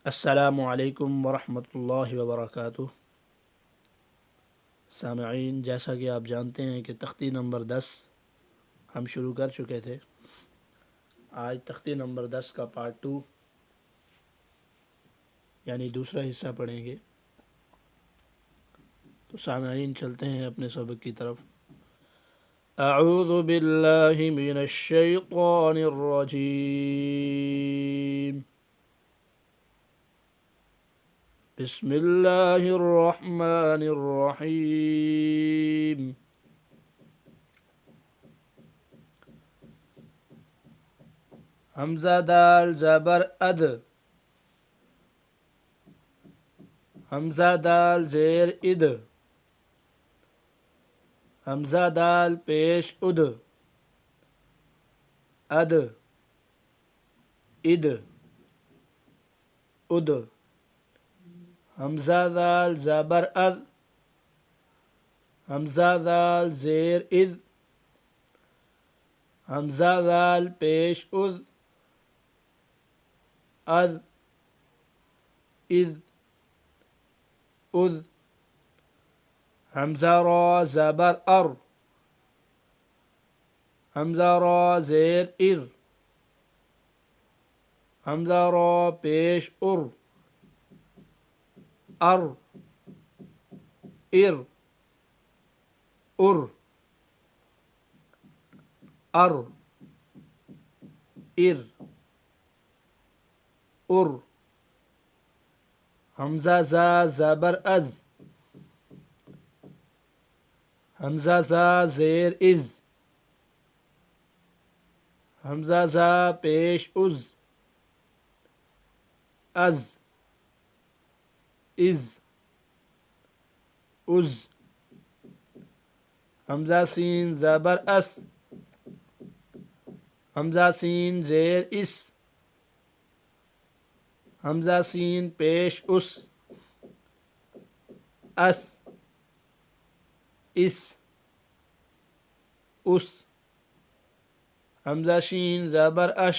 السلام علیکم ورحمۃ اللہ وبرکاتہ۔ سامعین، جیسا کہ آپ جانتے ہیں کہ تختی نمبر 10 ہم شروع کر چکے تھے۔ آج تختی نمبر 10 کا پارٹ 2 یعنی دوسرا حصہ پڑھیں گے۔ تو سامعین چلتے ہیں اپنے سبق کی طرف۔ اعوذ باللہ من الشیطان الرجیم، بسم اللہ الرحمن الرحیم۔ حمزہ دال زبر اد، حمزہ دال زیر اد، حمزہ دال پیش اد، اد اد اد، حمزہ دال زبر اد، حمزہ دال زیر اد، حمزہ دال پیش اد، اد اد اد، حمزہ را زبر ار، حمزہ را زیر ار، حمزہ را پیش ار، ار ار ار ار ار ار، حمزہ زا زبر از، حمزہ زا زیر از، حمزہ زا پیش از، از از از، حمزہ سین زبر اس، حمزہ سین زیر اس، حمزہ سین پیش اس، اس اس اس، حمزہ شین زبر اش،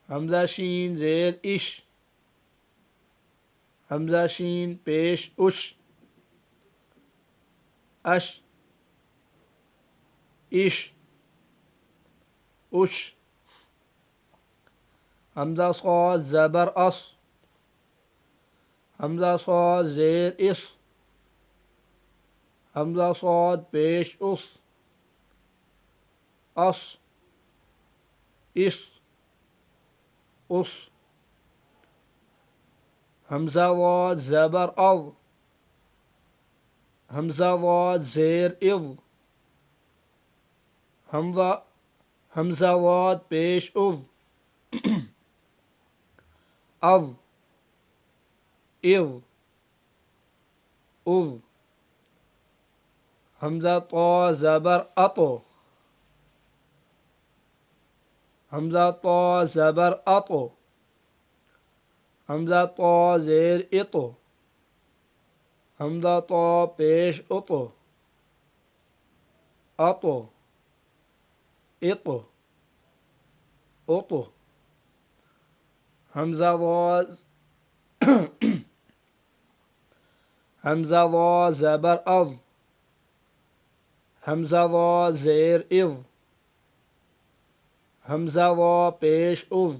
حمزہ شین زیر اش، حمزہ شین پیش اش، اش اش اش، حمزہ صاد زبر اس، حمزہ صاد زیر اس، حمزہ صاد پیش اس، اس اس اس، حمزہ ضاد زبر اض، حمزہ ضاد زیر اض، حمزہ ضاد پیش اض، اض اض اض، حمزہ طا زبر اطو، حمزہ طا زبر اطو، حمزہ طا زیر اطو، حمزہ طا پیش اطو، اطو اطو اطو، حمزہ ضاد حمزہ ضا زبر اض، حمزہ ضا زیر اض، حمزہ ضا پیش اض،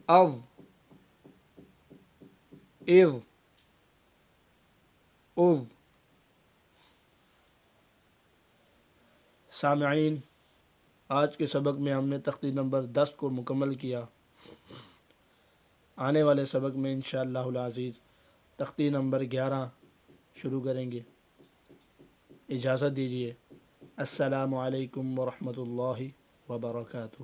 اض اض اض۔ سامعین، آج کے سبق میں ہم نے تختی نمبر 10 کو مکمل کیا۔ آنے والے سبق میں انشاءاللہ العزیز تختی نمبر 11 شروع کریں گے۔ اجازت دیجیے۔ السلام علیکم ورحمۃ اللہ وبرکاتہ۔